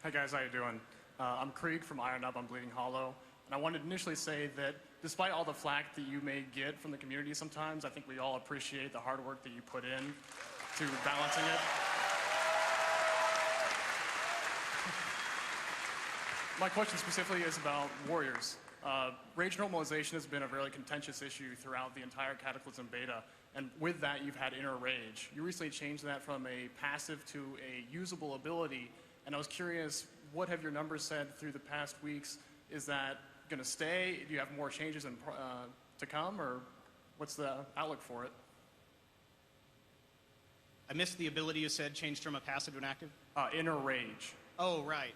Hey guys, how you doing? I'm Krieg from Iron Up on Bleeding Hollow, and I wanted to initially say that despite all the flack that you may get from the community sometimes, I think we all appreciate the hard work that you put in to balancing it. My question specifically is about warriors. Rage normalization has been a really contentious issue throughout the entire Cataclysm beta, and with that you've had inner rage. You recently changed that from a passive to a usable ability, and I was curious, what have your numbers said through the past weeks? Is that going to stay? Do you have more changes to come, or what's the outlook for it? I missed the ability you said changed from a passive to an active? Inner rage. Oh, right.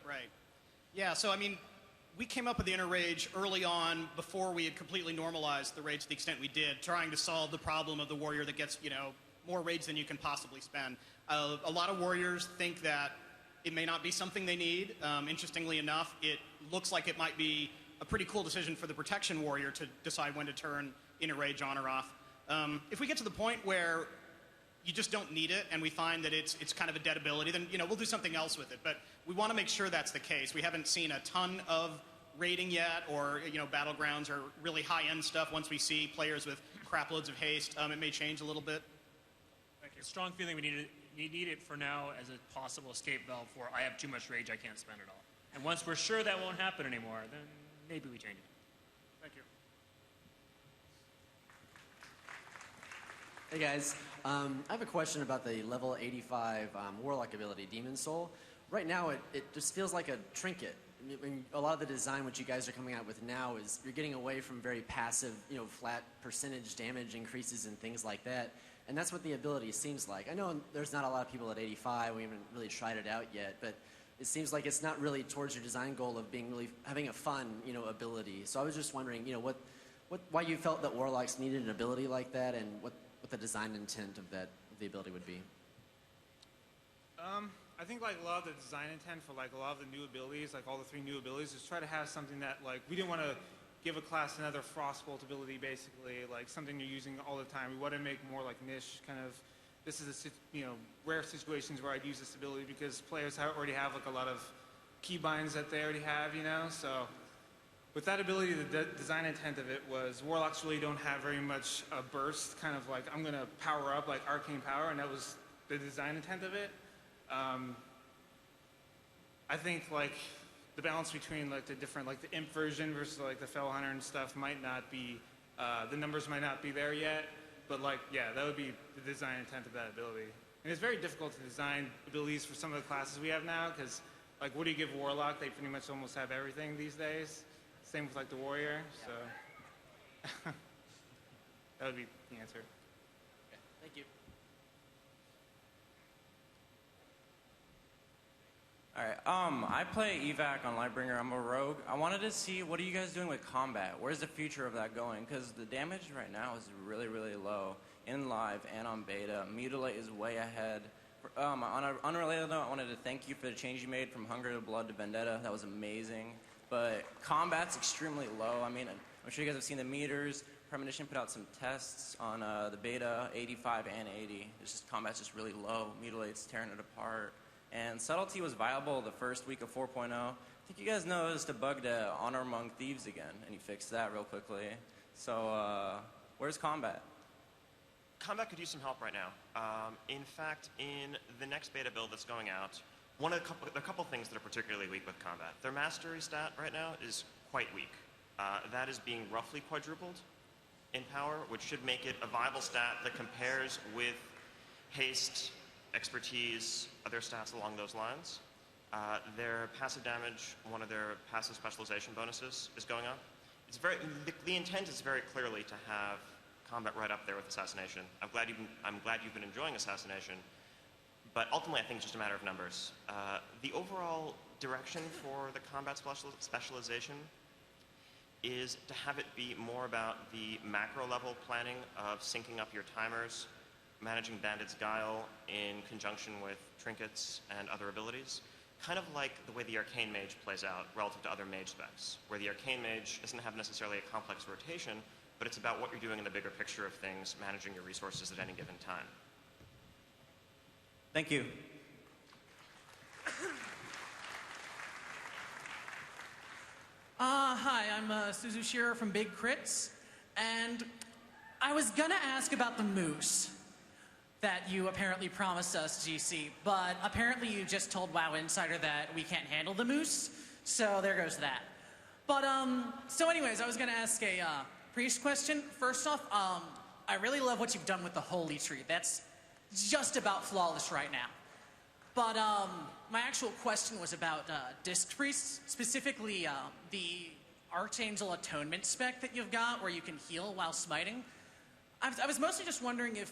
Yeah, so I mean, we came up with the inner rage early on before we had completely normalized the rage to the extent we did, trying to solve the problem of the warrior that gets, more rage than you can possibly spend. A lot of warriors think that it may not be something they need. Interestingly enough, it looks like it might be a pretty cool decision for the protection warrior to decide when to turn inner rage on or off. If we get to the point where you just don't need it and we find that it's kind of a dead ability, then we'll do something else with it. But we want to make sure that's the case. We haven't seen a ton of raiding yet, or battlegrounds or really high-end stuff. Once we see players with crap loads of haste, it may change a little bit. Thank you. Strong feeling we need it for now as a possible escape valve for I have too much rage, I can't spend it all. And once we're sure that won't happen anymore, then maybe we change it. Thank you. Hey guys, I have a question about the level 85 Warlock ability, Demon Soul. Right now it just feels like a trinket. I mean, a lot of the design which you guys are coming out with now is you're getting away from very passive, flat percentage damage increases and things like that. And that's what the ability seems like. I know there's not a lot of people at 85, we haven't really tried it out yet, but it seems like it's not really towards your design goal of being really having a fun, ability. So I was just wondering, why you felt that Warlocks needed an ability like that, and what the design intent of the ability would be. I think a lot of the design intent for a lot of the new abilities, all the 3 new abilities, is try to have something that we didn't want to give a class another Frostbolt ability, basically, something you're using all the time. We want to make more niche kind of. This is rare situations where I'd use this ability because players already have a lot of keybinds that they already have, So with that ability, the design intent of it was Warlocks really don't have very much a burst, kind of I'm going to power up arcane power, and that was the design intent of it. I think the balance between the different the imp version versus the Fell Hunter and stuff might not be the numbers might not be there yet, but yeah, that would be the design intent of that ability. And it's very difficult to design abilities for some of the classes we have now because what do you give Warlock? They pretty much almost have everything these days. Same with the Warrior, so that would be the answer. Okay. Thank you. Alright, I play evac on Lightbringer. I'm a rogue. I wanted to see, what are you guys doing with combat? Where's the future of that going? Because the damage right now is really, really low in live and on beta. Mutilate is way ahead. On an unrelated note, I wanted to thank you for the change you made from Hunger to Blood to Vendetta. That was amazing. But combat's extremely low. I mean, I'm sure you guys have seen the meters. Premonition put out some tests on the beta, 85 and 80. Combat's just really low. Mutilate's tearing it apart. And Subtlety was viable the first week of 4.0. I think you guys noticed a bug to Honor Among Thieves again, and you fixed that real quickly. So, where's combat? Combat could use some help right now. In fact, in the next beta build that's going out, there are a couple things that are particularly weak with combat. Their mastery stat right now is quite weak. That is being roughly quadrupled in power, which should make it a viable stat that compares with haste, expertise, other stats along those lines. Their passive damage, one of their passive specialization bonuses, is going up. The intent is very clearly to have combat right up there with Assassination. I'm glad you've been enjoying Assassination, but ultimately I think it's just a matter of numbers. The overall direction for the combat specialization is to have it be more about the macro level planning of syncing up your timers, managing Bandit's Guile in conjunction with trinkets and other abilities, kind of like the way the Arcane Mage plays out relative to other mage specs, where the Arcane Mage doesn't have necessarily a complex rotation, but it's about what you're doing in the bigger picture of things, managing your resources at any given time. Thank you. Hi, I'm Suzu Shearer from Big Crits, and I was gonna ask about the moose that you apparently promised us, GC, but apparently you just told WoW Insider that we can't handle the moose, so there goes that. But, so anyways, I was gonna ask a priest question. First off, I really love what you've done with the holy tree. That's just about flawless right now. But, my actual question was about disc priests, specifically the Archangel Atonement spec that you've got where you can heal while smiting. I was mostly just wondering if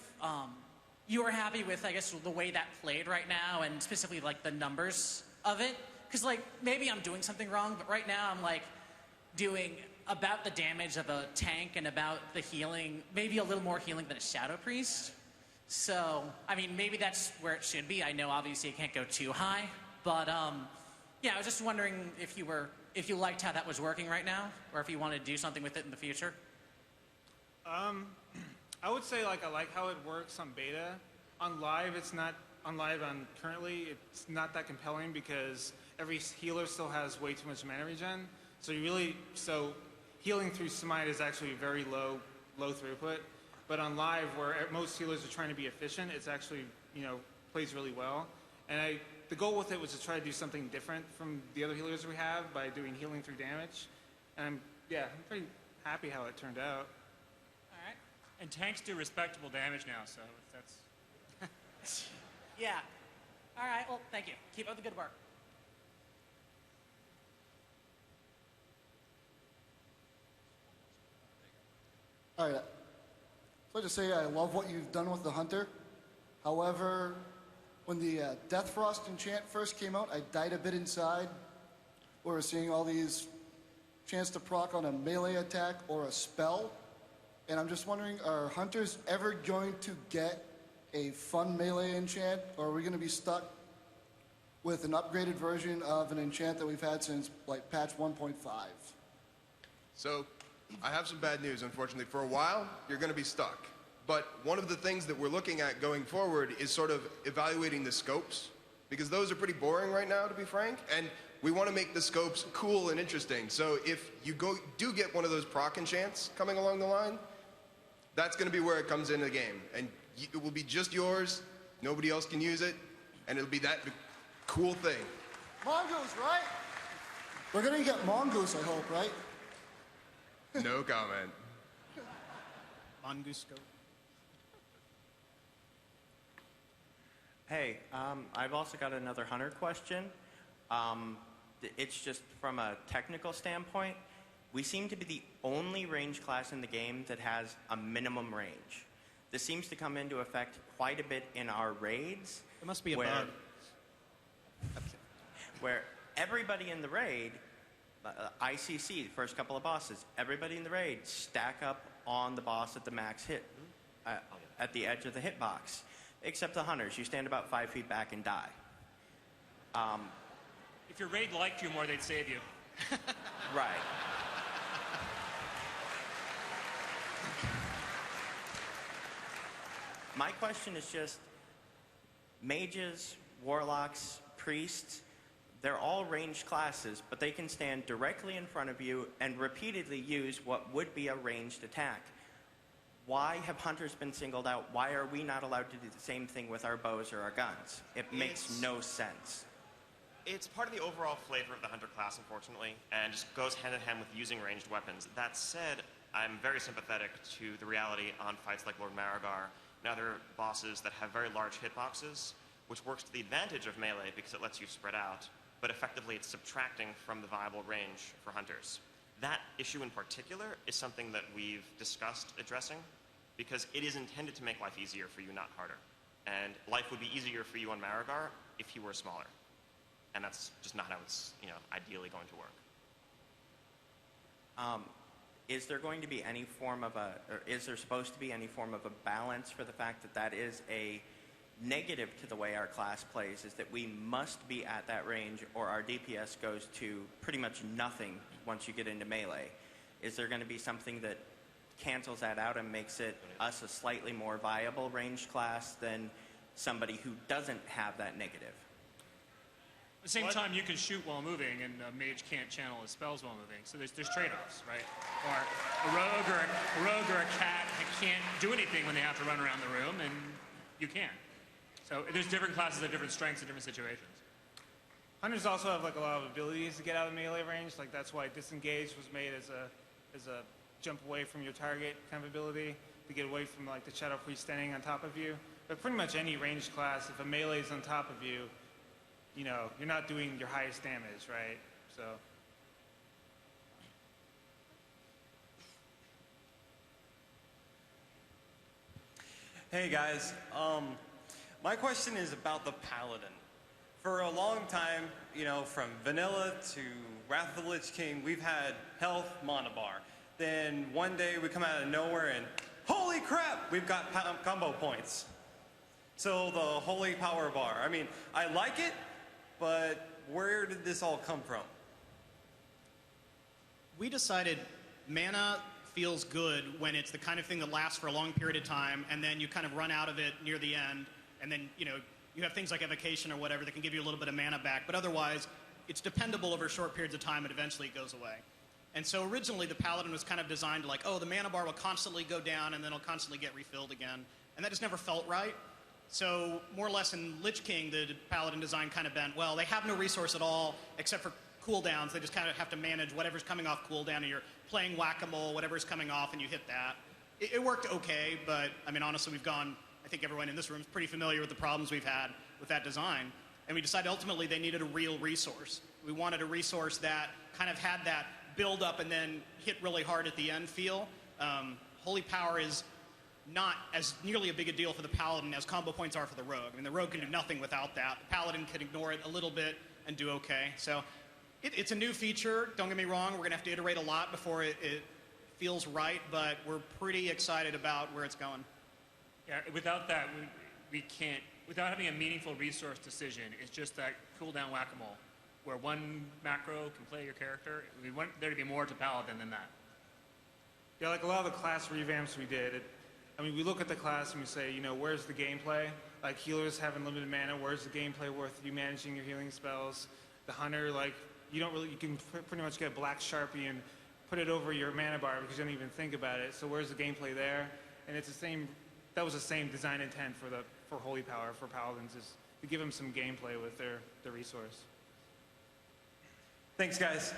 you were happy with, I guess, the way that played right now and specifically like the numbers of it. Because like maybe I'm doing something wrong, but right now I'm like doing about the damage of a tank and about the healing, maybe a little more healing than a Shadow Priest. So, I mean, maybe that's where it should be. I know obviously it can't go too high, but yeah, I was just wondering if you liked how that was working right now, or if you wanted to do something with it in the future. I would say like I like how it works on beta. On live, it's not on live. On currently, it's not that compelling because every healer still has way too much mana regen. So healing through smite is actually very low throughput. But on live, where most healers are trying to be efficient, it's actually plays really well. And the goal with it was to try to do something different from the other healers we have by doing healing through damage. And I'm pretty happy how it turned out. All right. And tanks do respectable damage now, so that's... Yeah. All right, well, thank you. Keep up the good work. All right. So I just say I love what you've done with the Hunter. However, when the Death Frost enchant first came out, I died a bit inside. We were seeing all these chance to proc on a melee attack or a spell. And I'm just wondering, are Hunters ever going to get a fun melee enchant, or are we going to be stuck with an upgraded version of an enchant that we've had since like patch 1.5? So, I have some bad news, unfortunately. For a while, you're going to be stuck. But one of the things that we're looking at going forward is sort of evaluating the scopes, because those are pretty boring right now, to be frank, and we want to make the scopes cool and interesting. So if you do get one of those proc enchants coming along the line, that's going to be where it comes into the game. And it will be just yours, nobody else can use it, and it'll be that cool thing. Mongoose, right? We're going to get Mongoose, I hope, right? No comment. Mongoose scope. Hey, I've also got another Hunter question. It's just from a technical standpoint. We seem to be the only range class in the game that has a minimum range. This seems to come into effect quite a bit in our raids. It must be a bug. Where everybody in the raid, ICC, the first couple of bosses, everybody in the raid stack up on the boss at the max hit, at the edge of the hitbox. Except the Hunters, you stand about 5 feet back and die. If your raid liked you more, they'd save you. Right. My question is just, mages, warlocks, priests, they're all ranged classes, but they can stand directly in front of you and repeatedly use what would be a ranged attack. Why have Hunters been singled out? Why are we not allowed to do the same thing with our bows or our guns? It makes no sense. It's part of the overall flavor of the Hunter class, unfortunately, and just goes hand in hand with using ranged weapons. That said, I'm very sympathetic to the reality on fights like Lord Marigar and other bosses that have very large hitboxes, which works to the advantage of melee because it lets you spread out, but effectively it's subtracting from the viable range for Hunters. That issue in particular is something that we've discussed addressing because it is intended to make life easier for you, not harder. And life would be easier for you on Marigar if you were smaller. And that's just not how it's, ideally going to work. Is there going to be any form of or is there supposed to be any form of a balance for the fact that that is a negative to the way our class plays, is that we must be at that range or our DPS goes to pretty much nothing once you get into melee? Is there going to be something that cancels that out and makes it us a slightly more viable ranged class than somebody who doesn't have that negative? At the same time, you can shoot while moving, and a mage can't channel his spells while moving. So there's trade-offs, right? Or a rogue or a cat can't do anything when they have to run around the room, and you can. So there's different classes of different strengths in different situations. Hunters also have like a lot of abilities to get out of melee range. Like that's why disengage was made as a jump away from your target kind of ability to get away from like the shadow priest standing on top of you. But pretty much any ranged class, if a melee is on top of you, you know, you're not doing your highest damage, right? So. Hey guys, my question is about the Paladin. For a long time, you know, from vanilla to Wrath of the Lich King, we've had health mana bar. Then one day we come out of nowhere and holy crap, we've got combo points. So the holy power bar. I mean, I like it, but where did this all come from? We decided mana feels good when it's the kind of thing that lasts for a long period of time, and then you kind of run out of it near the end, and then, you know, you have things like evocation or whatever that can give you a little bit of mana back, but otherwise, it's dependable over short periods of time, and eventually it goes away. And so originally, the Paladin was kind of designed like, oh, the mana bar will constantly go down, and then it'll constantly get refilled again, and that just never felt right. So more or less in Lich King, the Paladin design kind of bent, well, they have no resource at all except for cooldowns. They just kind of have to manage whatever's coming off cooldown, and you're playing whack-a-mole, whatever's coming off, and you hit that. It worked okay, but I mean, honestly, I think everyone in this room is pretty familiar with the problems we've had with that design. And we decided ultimately they needed a real resource. We wanted a resource that kind of had that build up and then hit really hard at the end feel. Holy Power is not as nearly a big a deal for the Paladin as combo points are for the Rogue. I mean, the Rogue can do nothing without that. The Paladin can ignore it a little bit and do okay. So it's a new feature. Don't get me wrong. We're going to have to iterate a lot before it feels right, but we're pretty excited about where it's going. Yeah, without that, we can't, without having a meaningful resource decision, it's just that cooldown whack-a-mole, where one macro can play your character. We want there to be more to Paladin than that. Yeah, like a lot of the class revamps we did, I mean, we look at the class and we say, you know, where's the gameplay? Like healers having limited mana, where's the gameplay worth you managing your healing spells? The hunter, like, you can pretty much get a black Sharpie and put it over your mana bar because you don't even think about it. So where's the gameplay there? And it's the same, that was the same design intent for Holy Power, for Paladins, is to give them some gameplay with their resource. Thanks, guys.